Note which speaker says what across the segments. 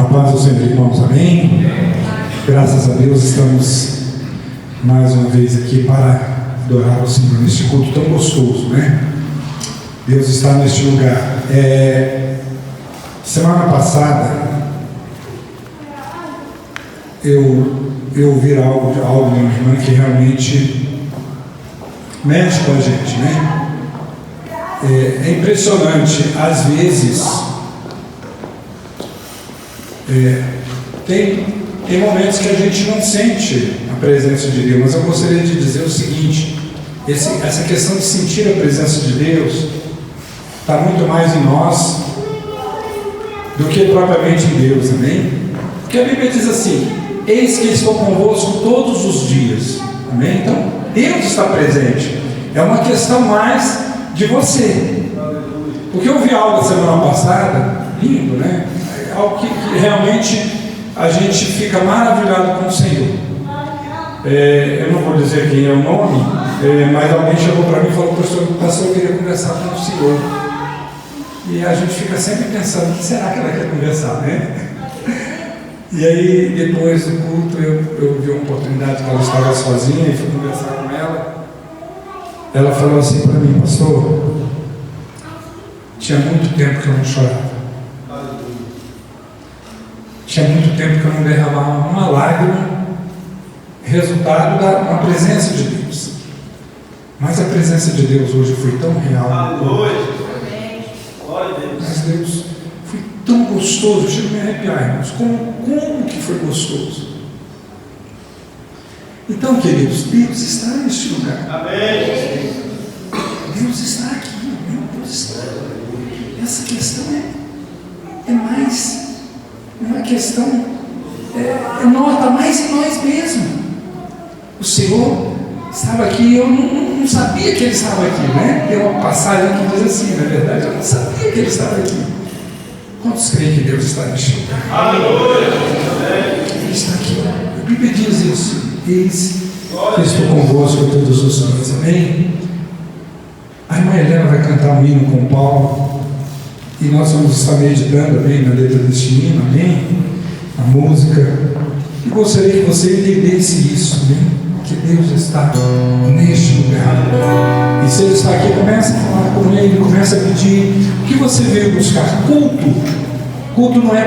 Speaker 1: A paz do Senhor, irmãos, amém? Graças a Deus estamos mais uma vez aqui para adorar o Senhor neste culto tão gostoso, né? Deus está neste lugar. Semana passada eu ouvi algo de uma irmã que realmente mexe com a gente, né? É impressionante, às vezes tem momentos que a gente não sente a presença de Deus, mas eu gostaria de dizer o seguinte: essa questão de sentir a presença de Deus está muito mais em nós do que propriamente em Deus, amém? Porque a Bíblia diz assim: eis que estou convosco todos os dias, amém? Então Deus está presente, é uma questão mais de você. Porque eu vi algo semana passada, lindo, né? Algo que realmente a gente fica maravilhado com o Senhor. Eu não vou dizer quem é o nome, mas alguém chegou para mim e falou: pastor, eu queria conversar com o Senhor. E a gente fica sempre pensando: o que será que ela quer conversar, né? E aí, depois do culto, eu vi uma oportunidade que ela estava sozinha e fui conversar com ela. Ela falou assim para mim: pastor, tinha muito tempo que eu não chorava. Tinha muito tempo que eu não derramava uma lágrima, resultado da uma presença de Deus. Mas a presença de Deus hoje foi tão real. Mas Deus foi tão gostoso, eu chego a me arrepiar, irmãos. Como que foi gostoso? Então, queridos, Deus está neste lugar. Amém. Deus está aqui, Deus está. Essa questão é mais uma questão, está mais em nós mesmos. O Senhor estava aqui, eu não sabia que Ele estava aqui, né? Tem uma passagem que diz assim, na verdade, eu não sabia que Ele estava aqui. Quantos creem que Deus está neste lugar? Aleluia! Ele está aqui. A Bíblia diz isso: eis que estou convosco todos os dias, amém? A irmã Helena vai cantar um hino com o Paulo, e nós vamos estar meditando bem na letra deste hino, amém? A música. E gostaria que você entendesse isso, amém? Que Deus está neste lugar. E se Ele está aqui, começa a falar com Ele, começa a pedir. O que você veio buscar? Culto. Culto não é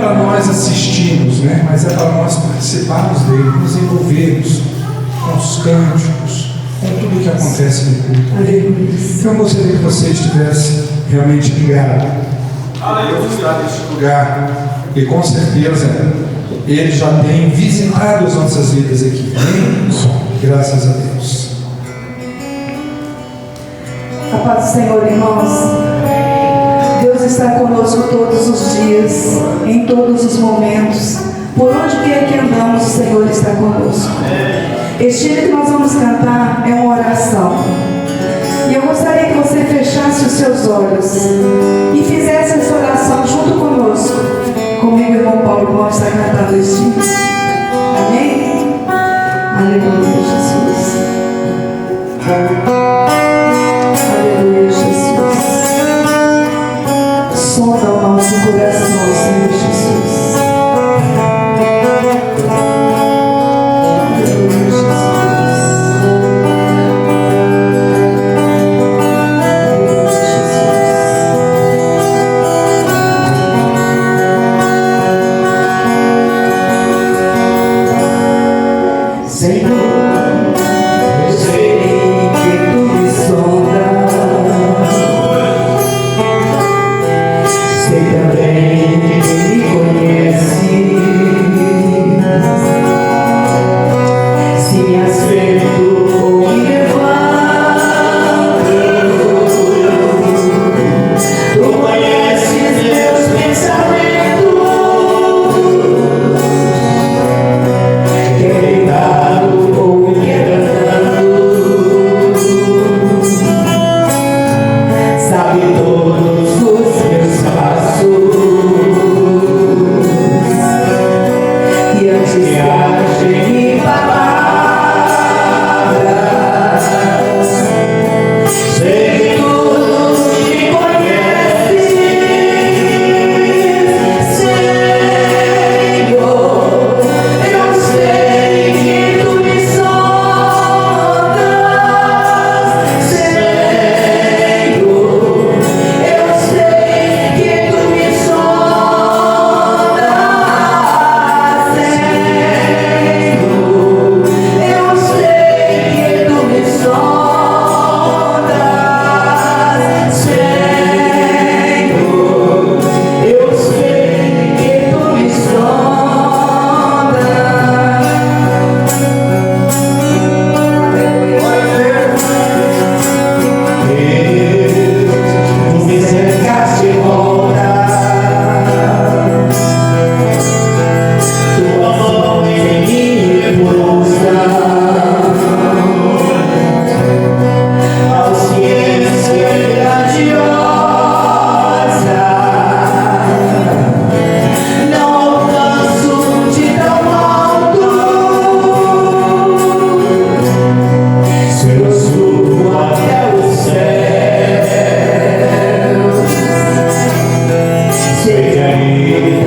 Speaker 1: para nós assistirmos, né? Mas é para nós participarmos dele, nos envolvermos com os cânticos, com tudo o que acontece no culto. Amém? Então eu gostaria que você estivesse realmente ligado. Deus está neste lugar. E com certeza Ele já tem visitado as nossas vidas aqui. Amém? Graças a Deus.
Speaker 2: A paz do Senhor, irmãos. Deus está conosco todos os dias, em todos os momentos. Por onde quer que andamos, o Senhor está conosco. Este hino que nós vamos cantar é uma oração. E eu gostaria que você fechasse os seus olhos e fizesse essa oração junto conosco. Comigo, irmão Paulo, vamos estar cantando este hino. Amém? Aleluia, Jesus. Aleluia, Jesus. Sonda o nosso coração, Senhor Jesus. Aleluia, Jesus. Sei também que me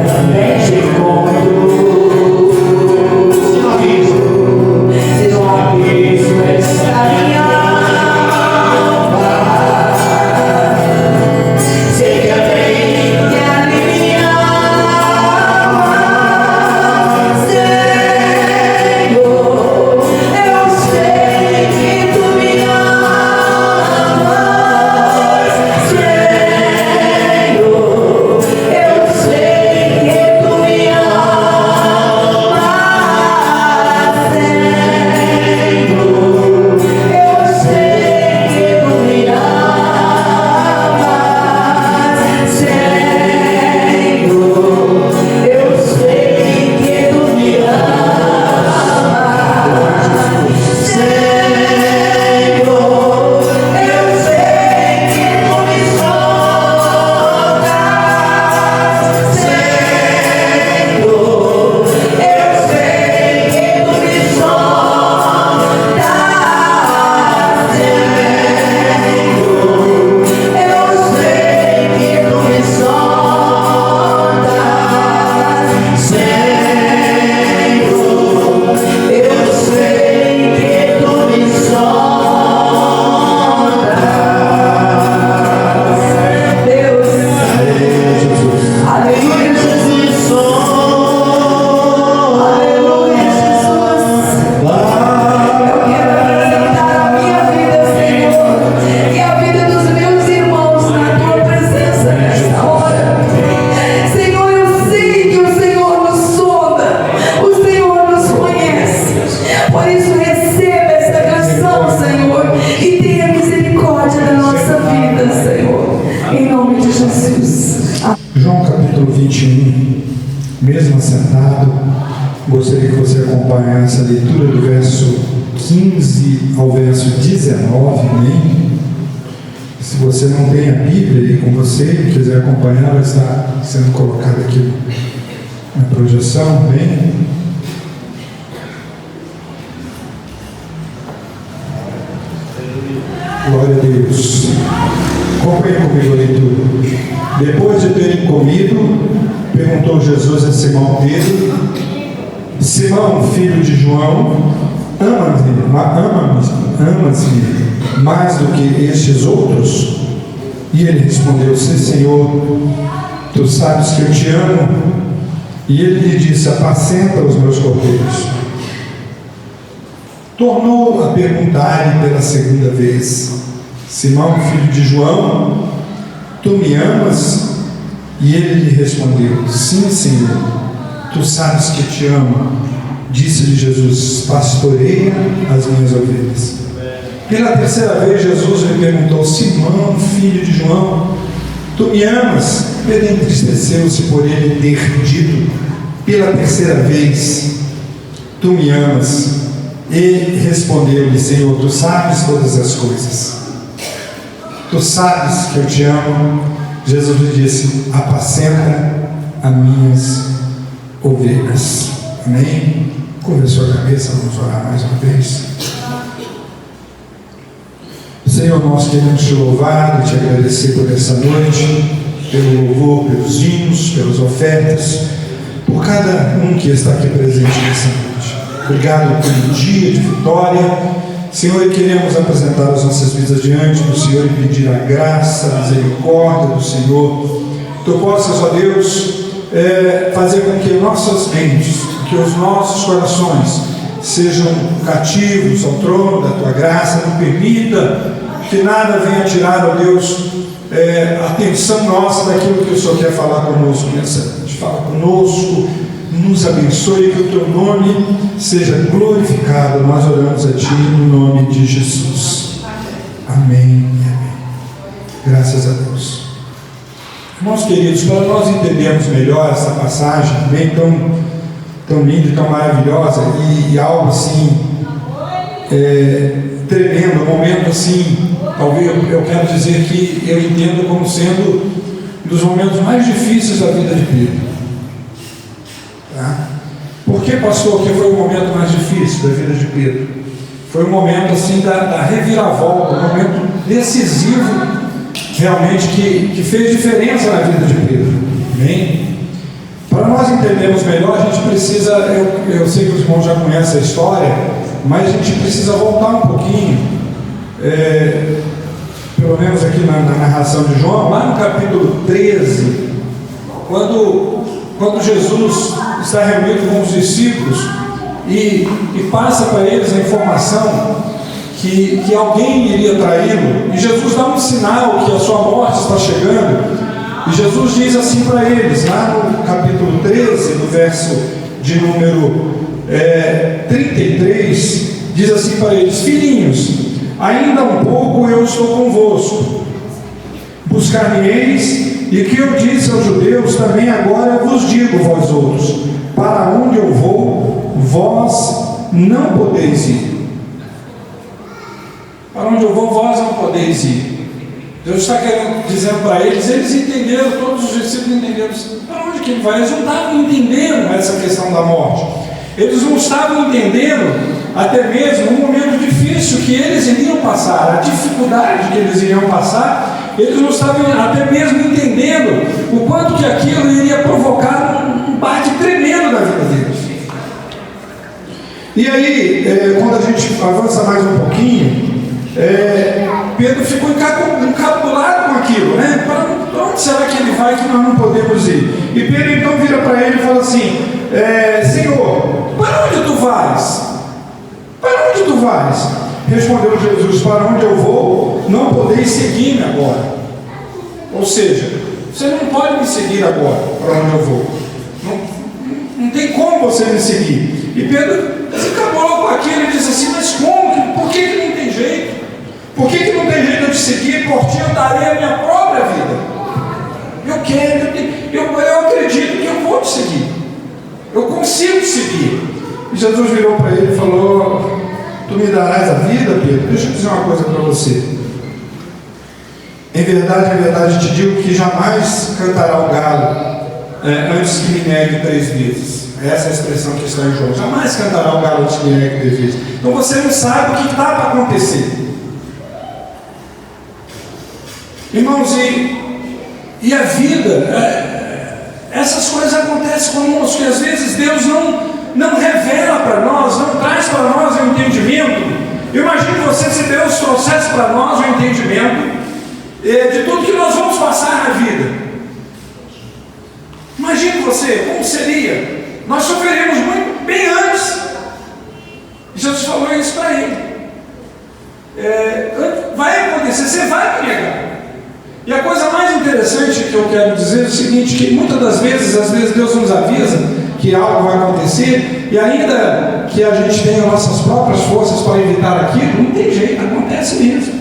Speaker 2: também te encontro. Se no abismo está minha alma, sei que alguém que aliviar, Senhor, eu sei que tu me amas, Senhor, eu sei que tu me amas, Senhor, eu sei que tu me amas, Senhor, eu sei que tu me amas, Senhor, eu sei que tu me sondas, Senhor, eu sei que tu me sondas, Senhor, eu sei que tu me sondas, Senhor, eu sei que tu me sondas, Deus, aleluia, Jesus, aleluia, Jesus. Eu quero apresentar a minha vida, Senhor, e a vida dos meus irmãos na tua presença nesta hora. Senhor, eu sei que o Senhor nos sonda, o Senhor nos conhece. Por isso, receba esta canção, Senhor, e tenha misericórdia da nossa vida, Senhor. Em nome de Jesus.
Speaker 1: João capítulo 21, mesmo assentado, gostaria que você acompanhasse a leitura do verso 15 ao verso 19, amém? Se você não tem a Bíblia aí com você e quiser acompanhar, ela está sendo colocada aqui na projeção, amém? Glória a Deus. Acompanhe comigo a leitura. Depois de terem comido, perguntou Jesus a Simão Pedro: Simão, filho de João, amas-me mais do que estes outros? E ele respondeu: Sim, Senhor, tu sabes que eu te amo. E ele lhe disse: apacenta os meus cordeiros. Tornou a perguntar-lhe pela segunda vez: Simão, filho de João, tu me amas? E ele lhe respondeu: Sim, Senhor, tu sabes que te amo. Disse-lhe Jesus: pastoreia as minhas ovelhas. Pela terceira vez Jesus lhe perguntou: Simão, filho de João, tu me amas? Pedro entristeceu-se por ele ter dito pela terceira vez: tu me amas? E respondeu-lhe: Senhor, tu sabes todas as coisas, tu sabes que eu te amo. Jesus lhe disse: apacenta as minhas ovelhas. Amém? Curva a sua cabeça, vamos orar mais uma vez. Senhor, nós queremos te louvar e te agradecer por essa noite, pelo louvor, pelos hinos, pelas ofertas, por cada um que está aqui presente nessa noite. Obrigado pelo dia de vitória, Senhor, e queremos apresentar as nossas vidas diante do Senhor e pedir a graça, a misericórdia do Senhor. Tu possas, ó Deus, fazer com que nossas mentes, que os nossos corações sejam cativos ao trono da Tua graça. Não permita que nada venha tirar, ó Deus, a atenção nossa daquilo que o Senhor quer falar conosco nessa noite. Fala conosco, nos abençoe, que o Teu nome seja glorificado. Nós oramos a Ti no nome de Jesus. Amém e amém. Graças a Deus. Irmãos queridos, para nós entendermos melhor essa passagem, bem tão linda e tão maravilhosa, e algo assim tremendo, um momento assim, talvez eu quero dizer que eu entendo como sendo um dos momentos mais difíceis da vida de Pedro. Tá? Por que, pastor, que foi o momento mais difícil da vida de Pedro? Foi um momento assim da reviravolta, um momento decisivo, realmente, que fez diferença na vida de Pedro. Amém? nós entendermos melhor, a gente precisa, eu sei que os irmãos já conhecem a história, mas a gente precisa voltar um pouquinho, pelo menos aqui na narração de João, lá no capítulo 13, quando Jesus está reunido com os discípulos e passa para eles a informação que alguém iria traí-lo, e Jesus dá um sinal que a sua morte está chegando, e Jesus diz assim para eles, lá no capítulo 13, no verso de número 33, diz assim para eles: filhinhos, ainda um pouco eu estou convosco, buscar-me-eis, e que eu disse aos judeus, também agora eu vos digo, vós outros, para onde eu vou, vós não podeis ir. Para onde eu vou, vós não podeis ir. Deus está dizendo para eles entenderam, todos os discípulos entenderam para onde que ele vai. Eles não estavam entendendo essa questão da morte. Eles não estavam entendendo até mesmo um momento difícil que eles iriam passar, a dificuldade que eles iriam passar. Eles não estavam até mesmo entendendo o quanto que aquilo iria provocar um bate tremendo na vida deles. E aí, quando a gente avança mais um pouquinho, Pedro ficou encabulado com aquilo, né? Para onde será que ele vai que nós não podemos ir? E Pedro então vira para ele e fala assim: Senhor, para onde tu vais? Para onde tu vais? Respondeu Jesus: para onde eu vou, não podeis seguir-me agora. Ou seja, você não pode me seguir agora para onde eu vou. Não tem como você me seguir. E Pedro se encabulou com aquilo e disse assim: mas como? Por que não tem jeito? Por que não tem jeito de te seguir? Por ti eu darei a minha própria vida. Eu quero, eu acredito que eu vou te seguir. Eu consigo te seguir. E Jesus virou para ele e falou: tu me darás a vida, Pedro? Deixa eu dizer uma coisa para você. Em verdade te digo que jamais cantará o galo antes que me negue 3 vezes. Essa é a expressão que está em João. Jamais cantará o galo antes que me negue 3 vezes. Então você não sabe o que está para acontecer. Irmãos, e a vida, essas coisas acontecem conosco, e às vezes Deus não revela para nós, não traz para nós o entendimento. Eu imagino você, se Deus trouxesse para nós o entendimento de tudo que nós vamos passar na vida. Imagine você, como seria? Nós sofreríamos muito bem antes. Jesus falou isso para ele: vai acontecer, você vai me negar. E a coisa mais interessante que eu quero dizer é o seguinte: que muitas das vezes, às vezes Deus nos avisa que algo vai acontecer, e ainda que a gente tenha nossas próprias forças para evitar aquilo, não tem jeito, acontece mesmo.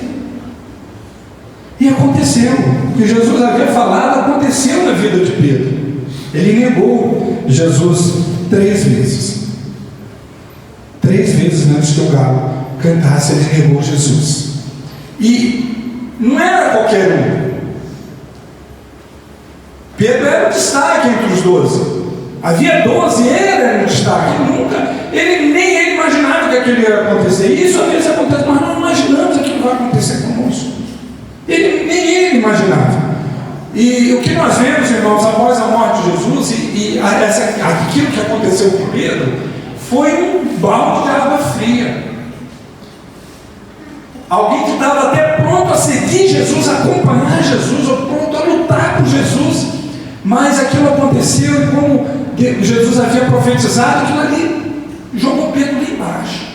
Speaker 1: E aconteceu. O que Jesus havia falado aconteceu na vida de Pedro. Ele negou Jesus 3 vezes. 3 vezes antes que o galo cantasse, ele negou Jesus. E não era qualquer um. Pedro era o destaque entre os 12. Havia 12, ele era o destaque. Nem ele imaginava que aquilo ia acontecer. E isso às vezes acontece, mas nós não imaginamos aquilo que vai acontecer conosco. Nem ele imaginava. E o que nós vemos, irmãos, após a morte de Jesus, aquilo que aconteceu com Pedro, foi um balde de água fria. Alguém que estava até pronto a seguir Jesus, a acompanhar Jesus, ou pronto a lutar por Jesus, mas aquilo aconteceu, e como Jesus havia profetizado, aquilo ali jogou Pedro lá embaixo.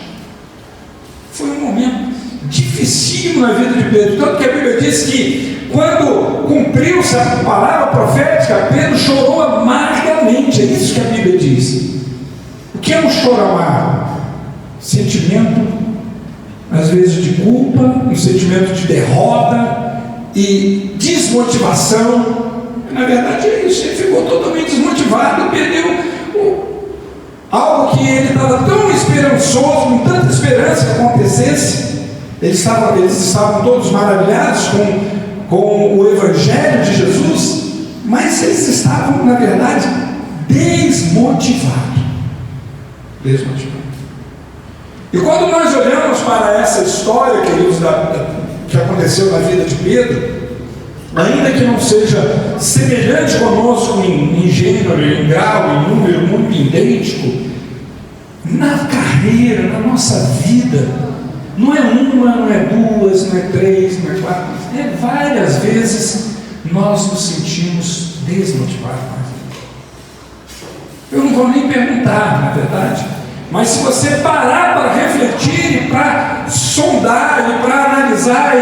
Speaker 1: Foi um momento dificílimo na vida de Pedro, tanto que a Bíblia diz que quando cumpriu-se a palavra profética, Pedro chorou amargamente. É isso que a Bíblia diz. O que é um choro amargo? Sentimento, às vezes, de culpa, um sentimento de derrota e desmotivação. Na verdade é isso, ele ficou totalmente desmotivado, perdeu algo que ele estava tão esperançoso, com tanta esperança que acontecesse. Eles estavam todos maravilhados com o Evangelho de Jesus, mas eles estavam, na verdade, desmotivados. E quando nós olhamos para essa história, queridos, que aconteceu na vida de Pedro, ainda que não seja semelhante conosco em gênero, em grau, em idêntico na carreira, na nossa vida. Não é uma, não é duas, não é três, não é quatro, é várias vezes nós nos sentimos desmotivados. Eu não vou nem perguntar, na verdade, mas se você parar para refletir e para sondar e para analisar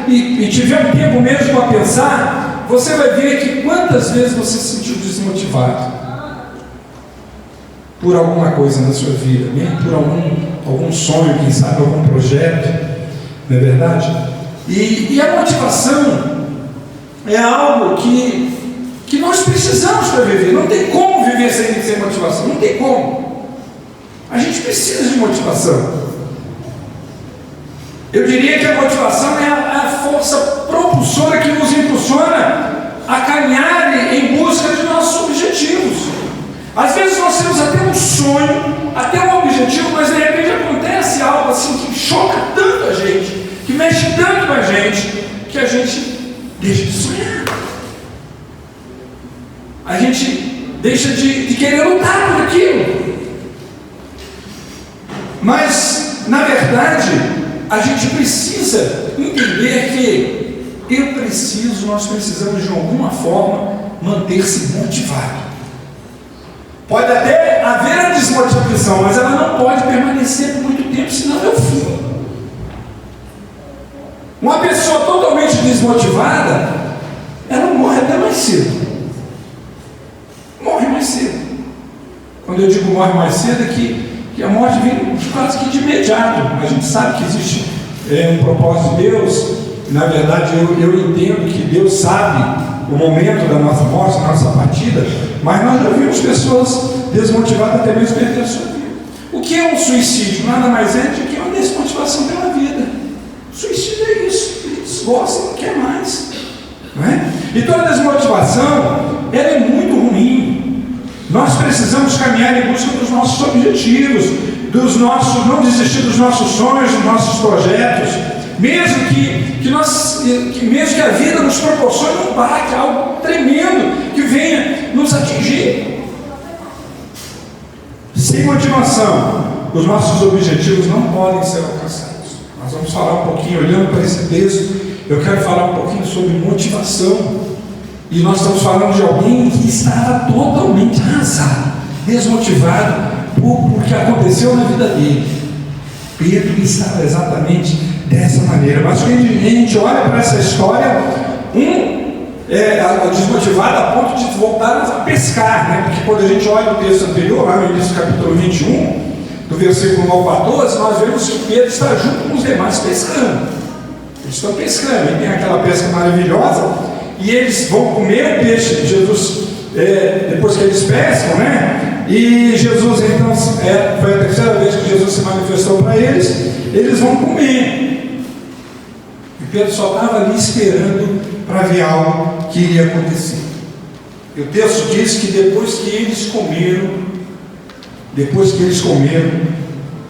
Speaker 1: e tiver um tempo mesmo para pensar, você vai ver que quantas vezes você se sentiu desmotivado por alguma coisa na sua vida, mesmo por algum sonho, quem sabe algum projeto, não é verdade? E a motivação é algo que nós precisamos para viver. Não tem como viver sem motivação, não tem como. A gente precisa de motivação. Eu diria que a motivação é a força propulsora que nos impulsiona a caminhar em busca de nossos objetivos. Às vezes nós temos até um sonho, até um objetivo, mas de repente acontece algo assim que choca tanto a gente, que mexe tanto com a gente, que a gente deixa de sonhar. A gente deixa de querer lutar por aquilo. Mas, na verdade, a gente precisa entender que nós precisamos de alguma forma manter-se motivado. Pode até haver a desmotivação, mas ela não pode permanecer por muito tempo, senão é o fim. Uma pessoa totalmente desmotivada, ela morre até mais cedo. Morre mais cedo. Quando eu digo morre mais cedo, é que a morte vem quase que de imediato. A gente sabe que existe um propósito de Deus. Na verdade, eu entendo que Deus sabe o momento da nossa morte, da nossa partida, mas nós já vimos pessoas desmotivadas até mesmo perder a sua vida. O que é um suicídio? Nada mais é do que uma desmotivação pela vida. Suicídio é isso, ele desgosta, não quer mais, não é? Então a desmotivação, ela é muito ruim. Nós precisamos caminhar em busca dos nossos objetivos, não desistir dos nossos sonhos, dos nossos projetos, mesmo que a vida nos proporcione um baque, algo tremendo que venha nos atingir. Sem motivação, os nossos objetivos não podem ser alcançados. Nós vamos falar um pouquinho, olhando para esse texto, eu quero falar um pouquinho sobre motivação. E nós estamos falando de alguém que estava totalmente arrasado, desmotivado por que aconteceu na vida dele. Pedro estava exatamente dessa maneira. Mas quando a gente olha para essa história, desmotivado a ponto de voltar a pescar, né? Porque quando a gente olha o texto anterior, lá no início do capítulo 21, do versículo 9 a 14, nós vemos que Pedro está junto com os demais pescando. Eles estão pescando, e tem aquela pesca maravilhosa, e eles vão comer o peixe de Jesus, depois que eles pescam, né? E Jesus, então, foi a terceira vez que Jesus se manifestou para eles vão comer. E Pedro só estava ali esperando para ver algo que iria acontecer. E o texto diz que depois que eles comeram,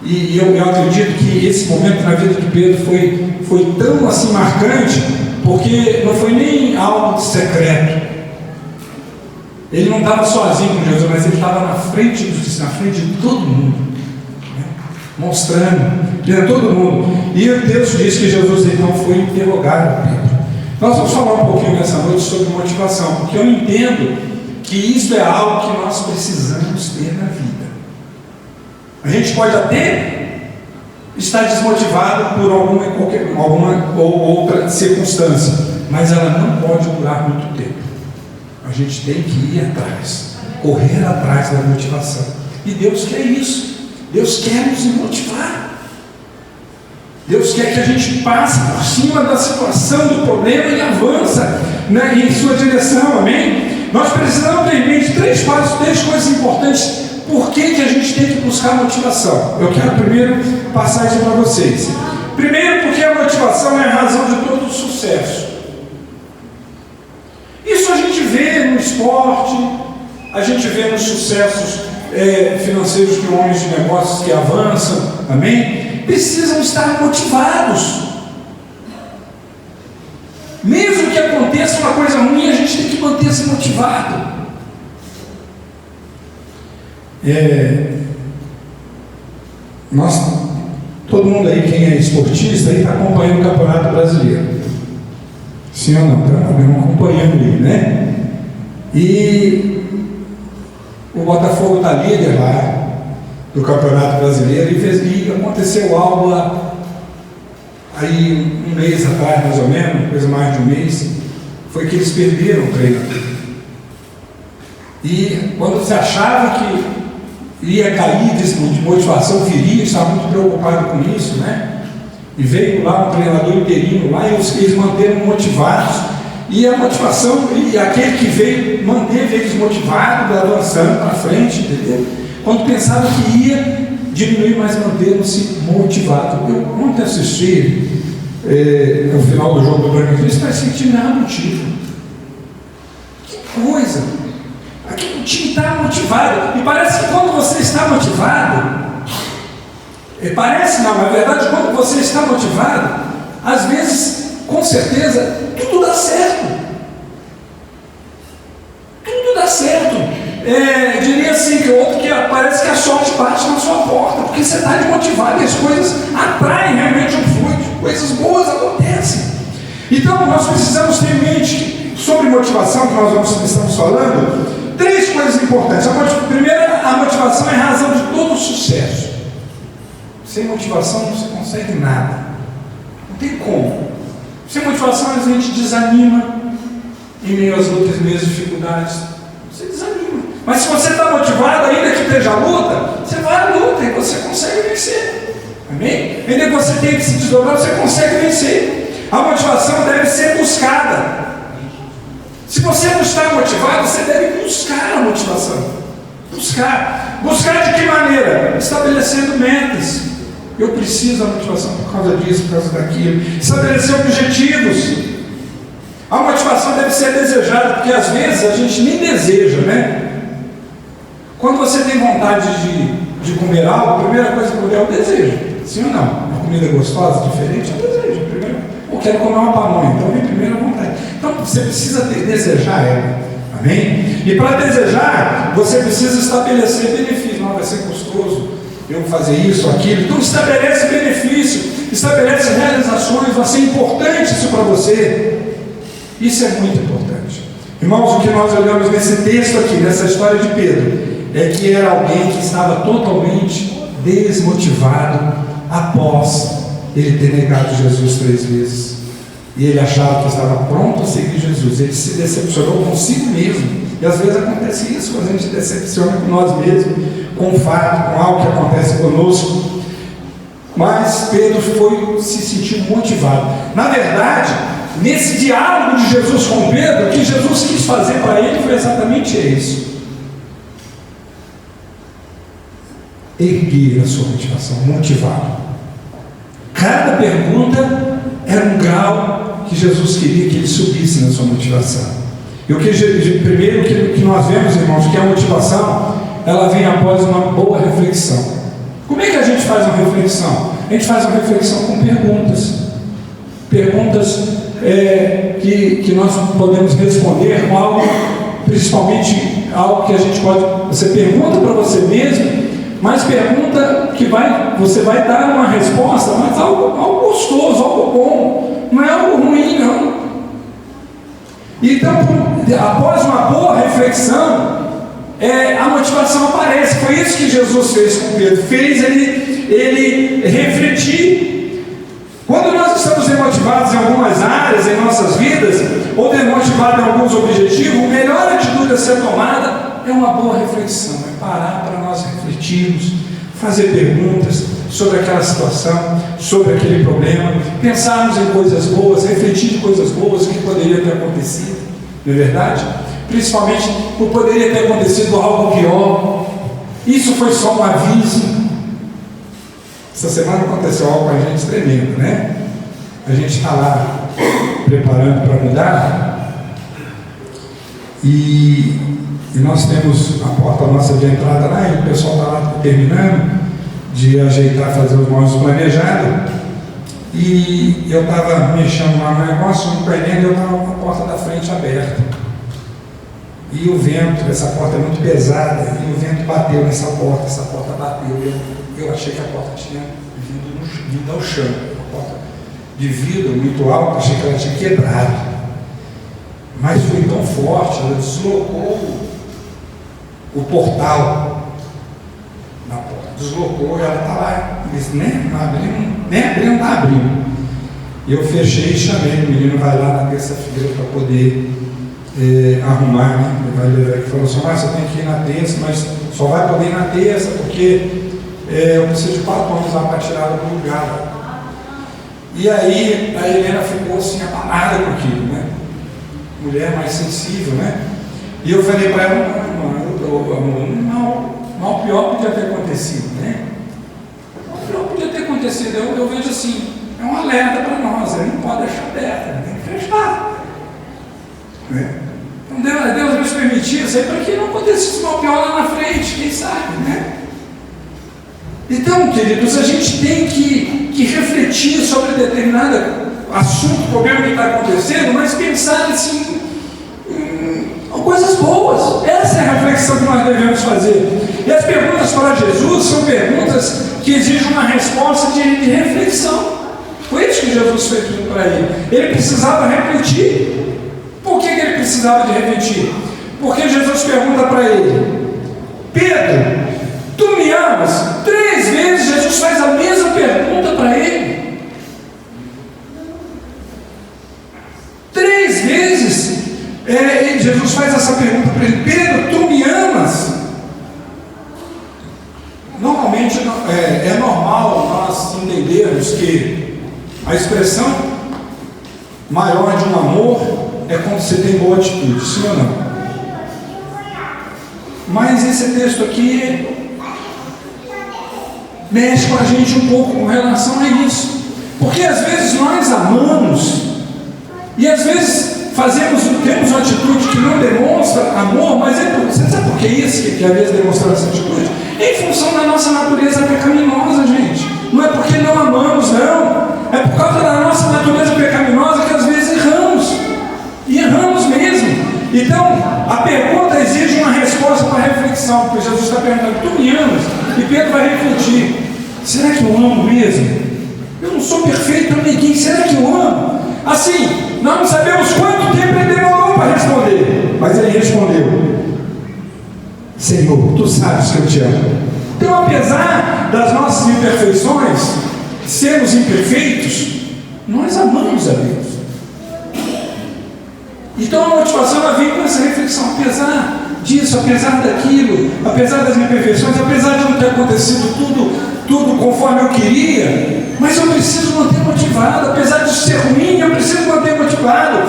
Speaker 1: e eu acredito que esse momento na vida de Pedro foi tão assim marcante, porque não foi nem algo secreto. Ele não estava sozinho com Jesus, mas ele estava na frente de todo mundo, né? Mostrando para todo mundo. E o texto diz que Jesus então foi interrogar Pedro. Nós vamos falar um pouquinho nessa noite sobre motivação, porque eu entendo que isso é algo que nós precisamos ter na vida. A gente pode até estar desmotivado por alguma ou outra circunstância, mas ela não pode durar muito tempo. A gente tem que ir atrás, correr atrás da motivação. E Deus quer isso. Deus quer nos motivar. Deus quer que a gente passe por cima da situação, do problema e avança, né, em sua direção, amém? Nós precisamos ter em mente três coisas importantes. Por que a gente tem que buscar motivação? Eu quero primeiro passar isso para vocês. Primeiro, porque a motivação é a razão de todo o sucesso. Isso a gente vê no esporte, a gente vê nos sucessos financeiros de homens de negócios que avançam, amém? Precisam estar motivados. Mesmo que aconteça uma coisa ruim, a gente tem que manter-se motivado. Todo mundo aí, quem é esportista, está acompanhando o Campeonato Brasileiro. Sim ou não? Estamos acompanhando ele, né? E o Botafogo está líder lá do Campeonato Brasileiro e aconteceu algo aí um mês atrás, mais ou menos, coisa mais de um mês, foi que eles perderam o treino. E quando se achava que ia cair de motivação, viria, estava muito preocupado com isso, né? E veio lá um treinador interino lá e eles manteram motivados, e a motivação, e aquele que veio, manteve eles motivados, avançando para frente, entendeu? Quando pensava que ia diminuir, mas manteram-se motivados. Eu ontem assisti no final do jogo do Bragantino, isso vai sentir nada no título. Que coisa! Aqui o time está motivado, e parece que quando você está motivado, parece não, na verdade, quando você está motivado, às vezes, com certeza, tudo dá certo. Tudo dá certo. Diria assim, que o outro que parece que a sorte bate na sua porta, porque você está motivado e as coisas atraem realmente um fluxo, coisas boas acontecem. Então, nós precisamos ter em mente que, sobre motivação, que nós estamos falando, 3 coisas importantes. Primeira, a motivação é a razão de todo o sucesso. Sem motivação não se consegue nada. Não tem como. Sem motivação a gente desanima em meio às lutas e meio às dificuldades. Você desanima. Mas se você está motivado, ainda que esteja a luta, você vai à luta e você consegue vencer. Amém? Ainda que você tenha que se desdobrar, você consegue vencer. A motivação deve ser buscada. Se você não está motivado, você deve buscar a motivação. Buscar. Buscar de que maneira? Estabelecendo metas. Eu preciso da motivação por causa disso, por causa daquilo. Estabelecer objetivos. A motivação deve ser desejada, porque às vezes a gente nem deseja, né? Quando você tem vontade de comer algo, a primeira coisa que é o desejo. Sim ou não? Uma comida gostosa, diferente, é o desejo. Primeiro, eu quero comer uma pamonha, então vem primeiro a vontade. Então você precisa desejar ela. Amém? E para desejar, você precisa estabelecer benefícios. Não vai ser custoso eu fazer isso, aquilo. Então estabelece benefício, estabelece realizações. Vai ser importante isso para você. Isso é muito importante. Irmãos, o que nós olhamos nesse texto aqui, nessa história de Pedro, é que era alguém que estava totalmente desmotivado após ele ter negado Jesus 3 vezes. E ele achava que estava pronto a seguir Jesus. Ele se decepcionou consigo mesmo. E às vezes acontece isso, quando a gente decepciona com nós mesmos, com um fato, com algo que acontece conosco. Mas Pedro se sentiu motivado. Na verdade, nesse diálogo de Jesus com Pedro, o que Jesus quis fazer para ele foi exatamente isso: erguer a sua motivação, motivá-lo. Cada pergunta era um grau que Jesus queria que ele subisse na sua motivação. E o que primeiro que nós vemos, irmãos, que a motivação, ela vem após uma boa reflexão. Como é que a gente faz uma reflexão? A gente faz uma reflexão com perguntas. Perguntas que nós podemos responder com algo, principalmente algo que a gente pode. Você pergunta para você mesmo, mas pergunta que você vai dar uma resposta, mas algo gostoso, algo bom, não é algo ruim, não. Então, após uma boa reflexão, a motivação aparece. Foi isso que Jesus fez com Pedro, fez ele refletir. Quando nós estamos desmotivados em algumas áreas em nossas vidas, ou desmotivados em alguns objetivos, a melhor atitude a ser tomada é uma boa reflexão, é parar para nós refletirmos, fazer perguntas sobre aquela situação, sobre aquele problema, pensarmos em coisas boas, refletir em coisas boas que poderiam ter acontecido, não é verdade? Principalmente não poderia ter acontecido algo pior. Isso foi só um aviso. Essa semana aconteceu algo com a gente tremendo, né? A gente está lá preparando para mudar e nós temos a porta nossa de entrada lá e o pessoal está lá terminando de ajeitar, fazer os móveis planejados. E eu estava mexendo lá no negócio, no painel, e eu estava com a porta da frente aberta. E o vento, essa porta é muito pesada, e o vento bateu nessa porta, essa porta bateu. Eu achei que a porta tinha vindo ao chão. Uma porta de vidro muito alta, achei que ela tinha quebrado. Mas foi tão forte, ela deslocou o portal na porta. Deslocou, ela estava nem abrindo. E eu fechei e chamei, o menino vai lá na terça-feira para poder arrumar, né? Ele vai levar aqui e falou assim: você tem que ir na terça, mas só vai poder ir na terça porque eu preciso de patrões lá para tirar do lugar. E aí a Helena ficou assim, abalada com aquilo, né? Mulher mais sensível, né? E eu falei para ela: mal pior podia ter acontecido, né? Mal pior podia ter acontecido. Eu vejo assim, é um alerta para nós, ele não pode deixar aberta, tem que fechar. Né? Então Deus nos permitiu isso aí para que não acontecesse mal pior lá na frente, quem sabe, né? Então, queridos, a gente tem que refletir sobre determinado assunto, problema que está acontecendo, mas pensar assim, coisas boas. Essa é a reflexão que nós devemos fazer. E as perguntas para Jesus são perguntas que exigem uma resposta de reflexão. Foi isso que Jesus fez para ele. Ele precisava refletir. Por que ele precisava de refletir? Porque Jesus pergunta para ele: Pedro, tu me amas? 3 vezes Jesus faz a mesma pergunta para ele. 3 vezes Jesus faz essa pergunta para ele: Pedro, tu me amas? Normalmente é normal nós entendermos que a expressão maior de um amor é quando você tem boa atitude, sim ou não? Mas esse texto aqui mexe com a gente um pouco com relação a isso, porque às vezes nós amamos e às vezes temos uma atitude que não demonstra amor, mas você sabe por que isso que às vezes demonstra essa atitude? Em função da nossa natureza pecaminosa, gente. Não é porque não amamos, não. É por causa da nossa natureza pecaminosa que às vezes erramos. E erramos mesmo. Então, a pergunta exige uma resposta para reflexão, porque Jesus está perguntando: tu me amas? E Pedro vai refletir: será que eu amo mesmo? Eu não sou perfeito para ninguém, será que eu amo? Assim, nós não sabemos quanto tempo ele demorou para responder, mas ele respondeu: Senhor, tu sabes que eu te amo. Então, apesar das nossas imperfeições, sermos imperfeitos, nós amamos a Deus. Então a motivação ela vem com essa reflexão: apesar disso, apesar daquilo, apesar das imperfeições, apesar de não ter acontecido tudo conforme eu queria, mas eu preciso manter motivado. Apesar de ser ruim, eu preciso manter motivado.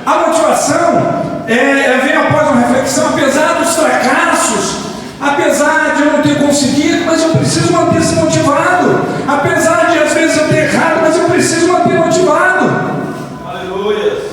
Speaker 1: A motivação vem após uma reflexão: apesar dos fracassos, apesar de eu não ter conseguido, mas eu preciso manter-se motivado. Apesar de às vezes eu ter errado, mas eu preciso manter motivado. Aleluia.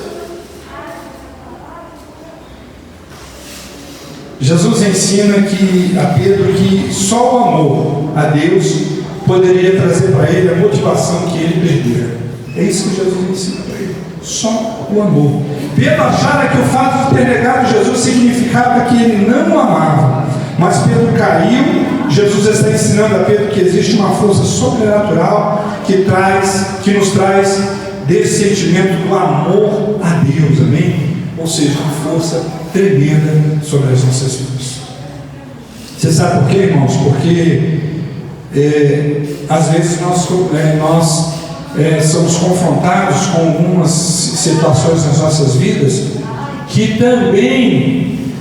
Speaker 1: Jesus ensina a Pedro que só o amor a Deus poderia trazer para ele a motivação que ele perdera. É isso que Jesus ensina para ele: só o amor. Pedro achava que o fato de ter negado Jesus significava que ele não o amava, mas Pedro caiu. Jesus está ensinando a Pedro que existe uma força sobrenatural que nos traz desse sentimento do amor a Deus, amém? Ou seja, uma força tremenda sobre as nossas vidas. Você sabe por quê, irmãos? Porque às vezes nós somos confrontados com algumas situações nas nossas vidas que também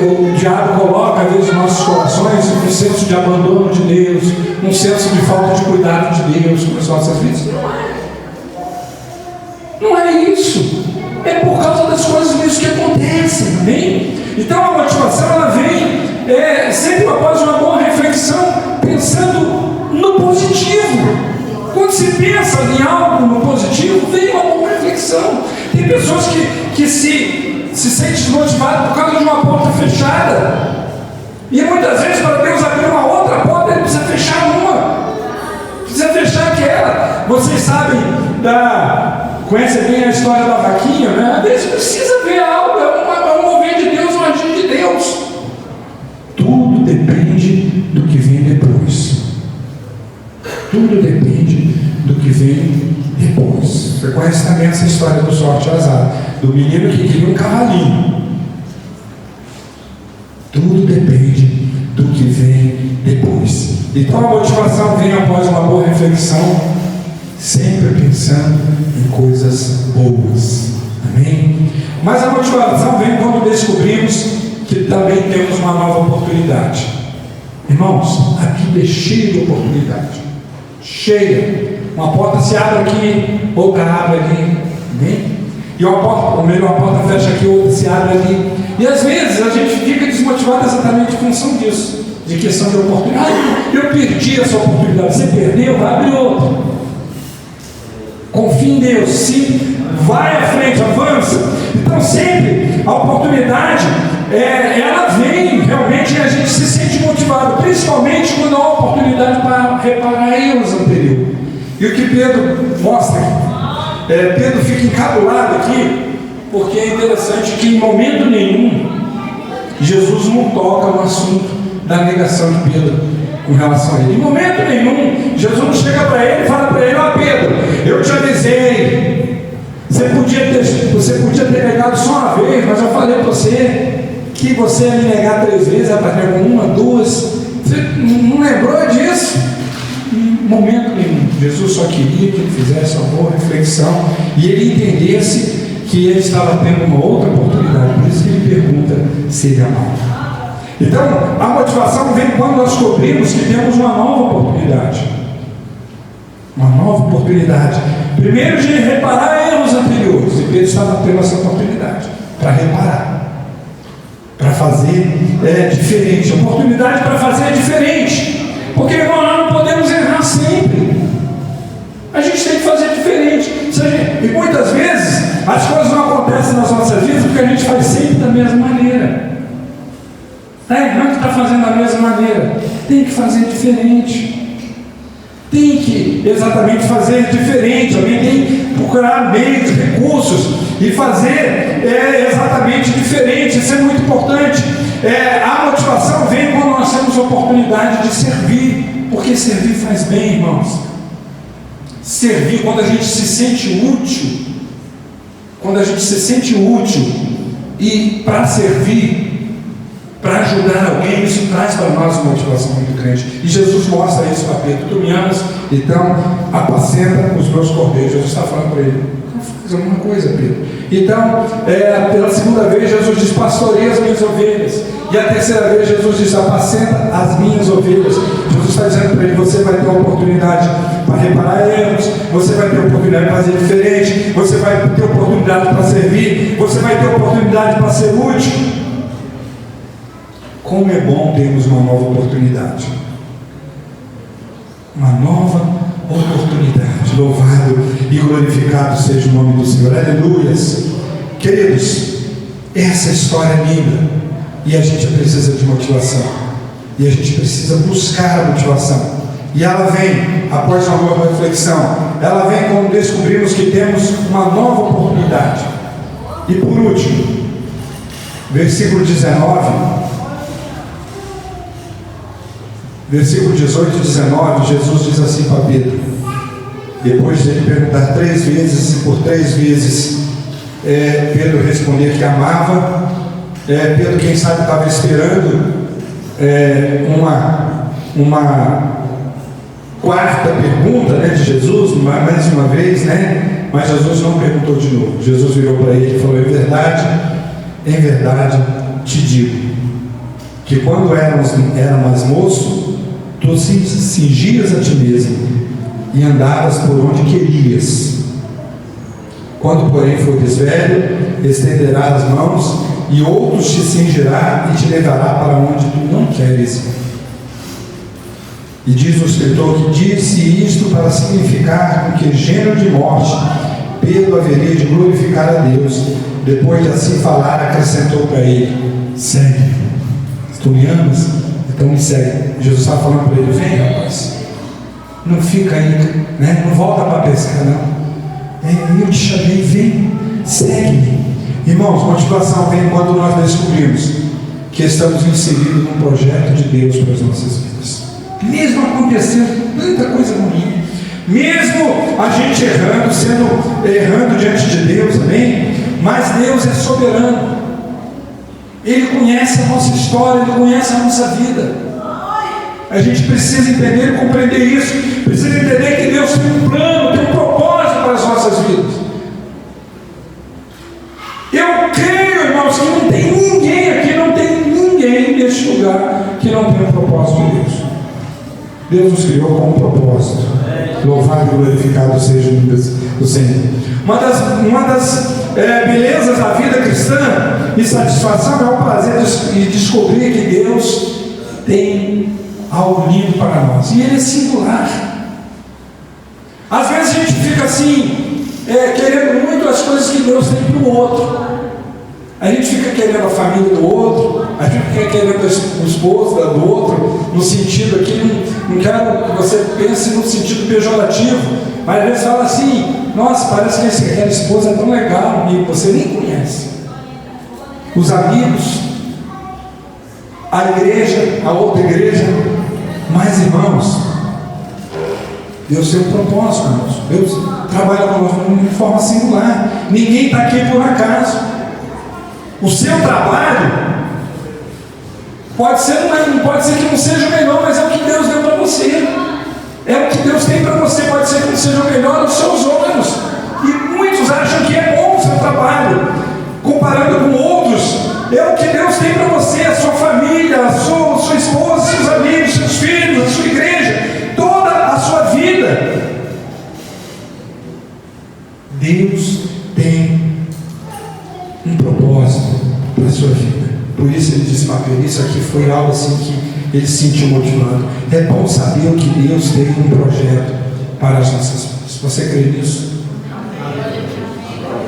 Speaker 1: o diabo coloca às vezes nos nossos corações um senso de abandono de Deus, um senso de falta de cuidado de Deus com as nossas vidas. Não é isso. É por causa das coisas mesmo que acontecem, amém? Então a motivação ela vem sempre após uma boa reflexão, pensando no positivo. Quando se pensa em algo no positivo, vem uma boa reflexão. Tem pessoas que se sentem desmotivadas por causa de uma porta fechada, e muitas vezes para Deus abrir uma outra porta, ele precisa fechar uma, precisa fechar aquela. Vocês sabem conhecem bem a história da vaquinha, né? Às vezes precisa ver algo, é um mover de Deus, um agir Deus. Tudo depende do que vem depois. Tudo depende do que vem depois. Você conhece também essa história do sorte e azar, do menino que queria um cavalinho. Tudo depende do que vem depois. Então a motivação vem após uma boa reflexão, sempre pensando em coisas boas. Amém? Mas a motivação vem quando descobrimos que também temos uma nova oportunidade. Irmãos, a Bíblia é cheia de oportunidade. Cheia. Uma porta se abre aqui, outra abre ali. Amém? E uma porta fecha aqui, outra se abre ali. E às vezes a gente fica desmotivado exatamente em função disso, de questão de oportunidade. Eu perdi essa oportunidade. Você perdeu, vai abrir outra. Confie em Deus. Sim, vai à frente, avança. Então sempre a oportunidade ela vem realmente e a gente se sente motivado, principalmente quando há uma oportunidade para reparar erros anteriores. E o que Pedro mostra aqui, Pedro fica encabulado aqui, porque é interessante que em momento nenhum Jesus não toca no assunto da negação de Pedro com relação a ele. Em momento nenhum Jesus não chega para ele e fala para ele: ó Pedro, eu te avisei, você podia ter negado só uma vez, mas eu falei para você que você ia me negar 3 vezes, apareceu uma, 2. Você não lembrou disso? Em momento nenhum. Jesus só queria que ele fizesse uma boa reflexão e ele entendesse que ele estava tendo uma outra oportunidade. Por isso que ele pergunta se ele amava. Então, a motivação vem quando nós descobrimos que temos uma nova oportunidade. Uma nova oportunidade. Primeiro, de reparar erros anteriores. E Pedro estava tendo essa oportunidade para reparar, para fazer diferente. Oportunidade para fazer diferente. Porque, irmão, nós não podemos errar sempre. A gente tem que fazer diferente. E muitas vezes as coisas não acontecem nas nossas vidas porque a gente faz sempre da mesma maneira. Está errando, está fazendo da mesma maneira. Tem que fazer diferente. Tem que exatamente fazer diferente. Alguém tem que procurar meios, recursos e fazer exatamente diferente. Isso é muito importante. A motivação vem quando nós temos a oportunidade de servir, porque servir faz bem, irmãos. Servir, quando a gente se sente útil, e para servir, para ajudar alguém, isso traz para nós uma motivação muito grande. E Jesus mostra isso para Pedro: tu me amas, então apacenta os meus cordeiros. Jesus está falando para ele: faz alguma coisa, Pedro. Então, pela segunda vez, Jesus diz: pastoreia as minhas ovelhas. E a terceira vez, Jesus diz: apacenta as minhas ovelhas. Jesus está dizendo para ele: você vai ter uma oportunidade para reparar erros, você vai ter oportunidade para fazer diferente, você vai ter oportunidade para servir, você vai ter oportunidade para ser útil. Como é bom termos uma nova oportunidade. Uma nova oportunidade. Louvado e glorificado seja o nome do Senhor. Aleluias. Queridos, essa história é linda e a gente precisa de motivação. E a gente precisa buscar a motivação. E ela vem após uma boa reflexão. Ela vem quando descobrimos que temos uma nova oportunidade. E por último, versículo 19, versículo 18 e 19, Jesus diz assim para Pedro, depois de ele perguntar 3 vezes, e por 3 vezes Pedro responder que amava. Pedro, quem sabe, estava esperando uma quarta pergunta, de Jesus, mais uma vez, mas Jesus não perguntou de novo. Jesus virou para ele e falou: em verdade te digo, que quando eras mais moço, tu cingias a ti mesmo e andavas por onde querias. Quando, porém, fores velho, estenderás as mãos e outros te cingirá e te levará para onde tu não queres ir. E diz o escritor que disse isto para significar com que gênero de morte Pedro haveria de glorificar a Deus. Depois de assim falar, acrescentou para ele: segue. Se tu me amas, então me segue. Jesus estava falando para ele: vem, rapaz, não fica aí, não volta para pescar, não. Eu te chamei, vem, segue-me. Irmãos, motivação vem quando nós descobrimos que estamos inseridos num projeto de Deus para as nossas vidas. Mesmo acontecendo tanta coisa ruim, mesmo a gente errando diante de Deus, amém? Mas Deus é soberano. Ele conhece a nossa história, Ele conhece a nossa vida. A gente precisa entender e compreender isso. Precisa entender que Deus tem um plano, tem um propósito para as nossas vidas. Eu creio, irmãos, que não tem ninguém aqui, não tem ninguém neste lugar que não tenha um propósito de Deus. Deus nos criou com um propósito. Louvado e glorificado seja o nome do Senhor. Uma das belezas da vida cristã e satisfação é o prazer de descobrir que Deus tem algo lindo para nós. E Ele é singular. Às vezes a gente fica assim, querendo muito as coisas que Deus tem para o outro. A gente fica querendo a família do outro, a gente fica querendo o esposo do outro, no sentido aqui, não quero que você pense no sentido pejorativo, mas às vezes fala assim, nossa, parece que aquela esposa é tão legal, e você nem conhece. Os amigos, a igreja, a outra igreja, mas irmãos, Deus tem um propósito, irmãos. Deus trabalha conosco de forma singular. Ninguém está aqui por acaso. O seu trabalho pode ser que não seja o melhor, mas é o que Deus deu para você. É o que Deus tem para você. Pode ser que não seja o melhor aos seus olhos. E muitos acham que é bom o seu trabalho, comparando com outros. É o que Deus tem para você, a sua família, a sua esposa, seus amigos, seus filhos, a sua igreja, toda a sua vida. Deus tem um propósito para a sua vida. Por isso ele disse para ele, isso aqui foi algo assim que ele se sentiu motivado. É bom saber que Deus tem um projeto para as nossas vidas. Você crê nisso?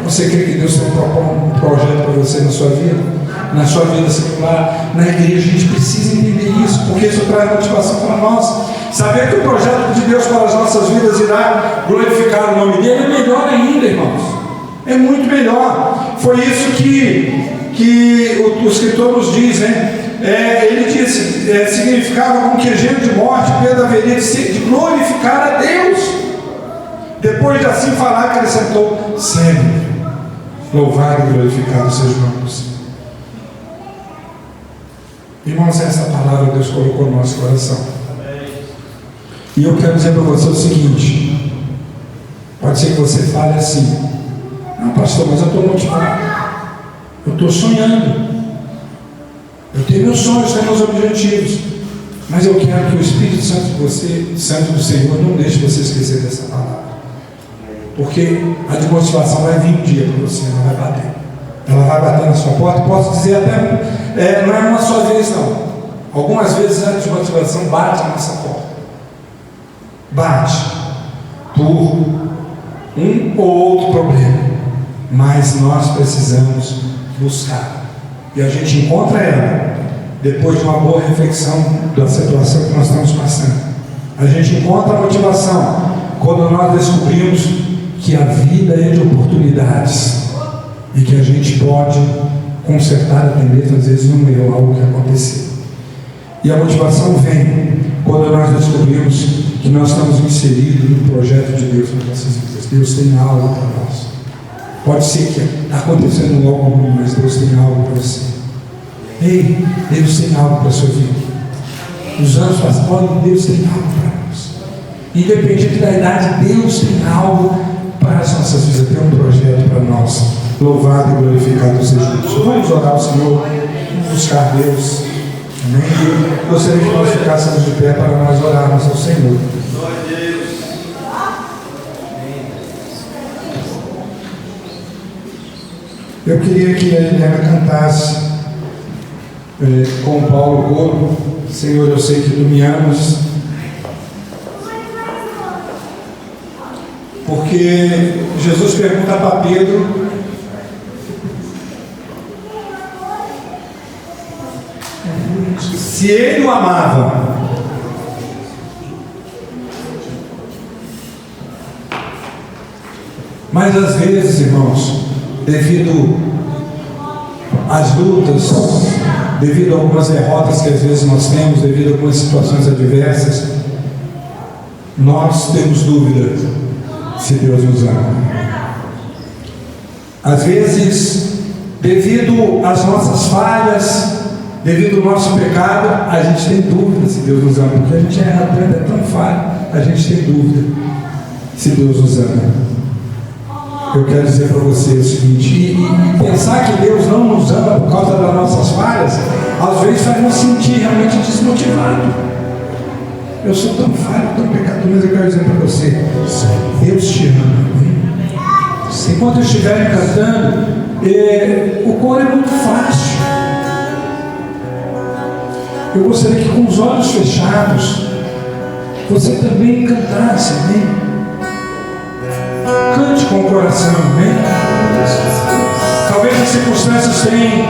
Speaker 1: Você crê que Deus tem um projeto para você na sua vida? Na sua vida secular, na igreja? A gente precisa entender isso, porque isso traz motivação para nós. Saber que o projeto de Deus para as nossas vidas irá glorificar o nome dele é melhor ainda, irmãos. É muito melhor. Foi isso que o escritor nos diz, né? Ele disse, significava com que gênero de morte, Pedro haveria de glorificar a Deus. Depois de assim falar, acrescentou, sempre louvado e glorificado seja o nome do Senhor. Irmãos, essa palavra Deus colocou no nosso coração. E eu quero dizer para você o seguinte: pode ser que você fale assim, não, pastor, mas eu estou motivado, eu estou sonhando, eu tenho meus sonhos, tenho meus objetivos, mas eu quero que o Espírito Santo do Senhor não deixe você esquecer dessa palavra, porque a desmotivação vai vir um dia para você, ela vai bater na sua porta. Posso dizer até, não é uma só vez não, algumas vezes a desmotivação bate na nossa porta, bate por um ou outro problema, mas nós precisamos buscar, e a gente encontra ela depois de uma boa reflexão da situação que nós estamos passando. A gente encontra a motivação quando nós descobrimos que a vida é de oportunidades e que a gente pode consertar até mesmo às vezes no meio algo que aconteceu. E a motivação vem quando nós descobrimos que nós estamos inseridos no projeto de Deus nas nossas vidas. Deus tem algo para nós. Pode ser que está acontecendo algo ruim, mas Deus tem algo para você. Ei, Deus tem algo para a sua vida. Os anos passam, Deus tem algo para nós. Independente da idade, Deus tem algo para as nossas vidas, tem um projeto para nós. Louvado e glorificado seja Deus. Vamos orar ao Senhor, vamos buscar Deus. Amém? Eu gostaria que nós ficássemos de pé para nós orarmos ao Senhor. Eu queria que a Helena cantasse com o Paulo Golo, Senhor, eu sei que tu me amas, porque Jesus pergunta para Pedro se ele o amava. Mas às vezes, irmãos, devido às lutas, devido a algumas derrotas que às vezes nós temos, devido a algumas situações adversas, nós temos dúvida se Deus nos ama. Às vezes, devido às nossas falhas, devido ao nosso pecado, a gente tem dúvida se Deus nos ama, porque a gente é tão falho, a gente tem dúvida se Deus nos ama. Eu quero dizer para você o seguinte, e pensar que Deus não nos ama por causa das nossas falhas, às vezes faz nos sentir realmente desmotivado. Eu sou tão falho, tão pecador, mas eu quero dizer para você, Deus te ama. Enquanto eu estiver cantando, o coro é muito fácil. Eu gostaria que com os olhos fechados, você também cantasse, amém? Cante com o coração, amém? Talvez as circunstâncias tenham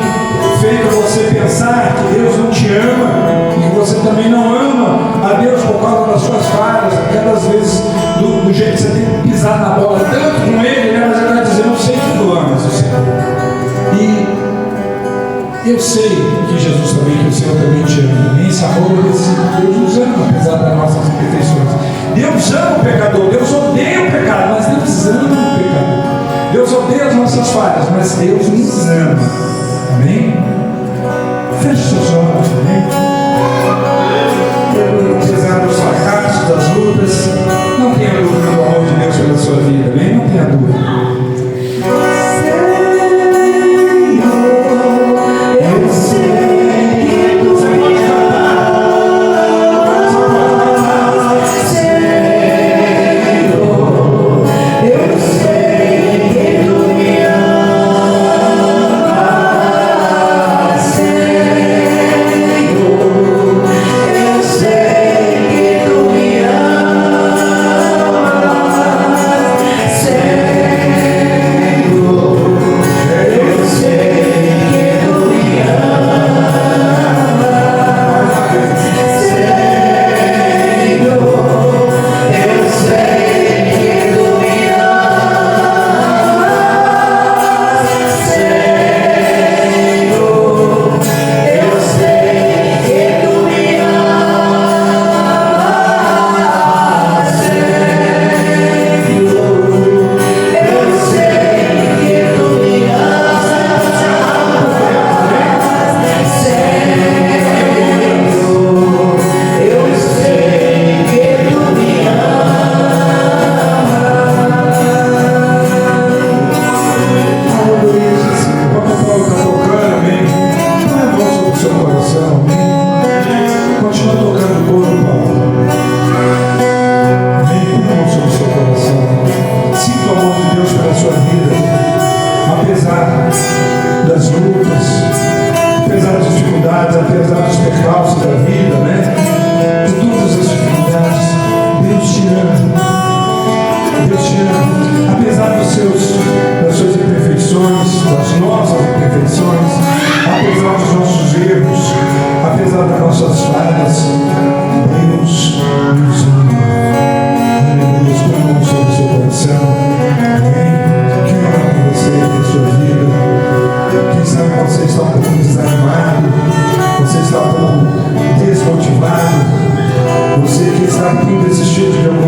Speaker 1: feito você pensar que Deus não te ama e que você também não ama a Deus por causa das suas falhas, aquelas vezes do jeito que você tem pisado na bola tanto com Ele, né? Mas eu quero dizer, eu sei que tu amas o Senhor. E eu sei que Jesus também, que o Senhor também te ama. Amém? Esse amor merecido, Deus nos ama apesar das nossas imperfeições. Deus ama o pecador, Deus odeia o pecado, mas Deus ama o pecador. Deus odeia as nossas falhas, mas Deus nos ama. Amém? Feche seus olhos, amém? Apesar dos fracassos, das lutas, não tenha dúvida do amor de Deus pela sua vida, amém? Não tenha dúvida.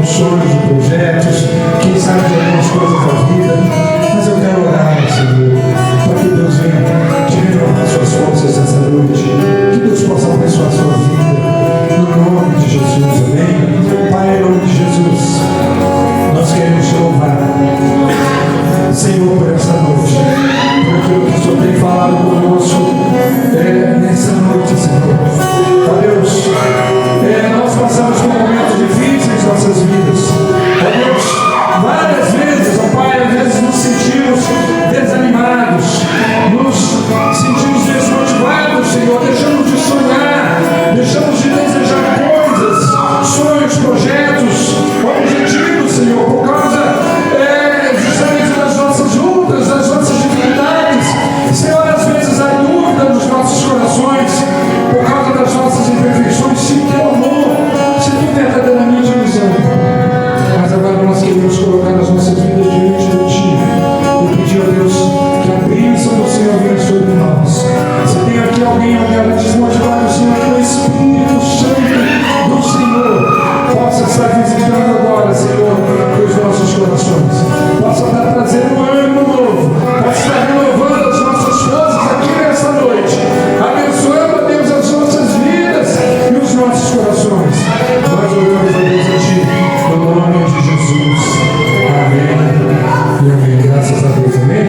Speaker 1: Sonhos, de projetos, quem sabe de algumas coisas da vida,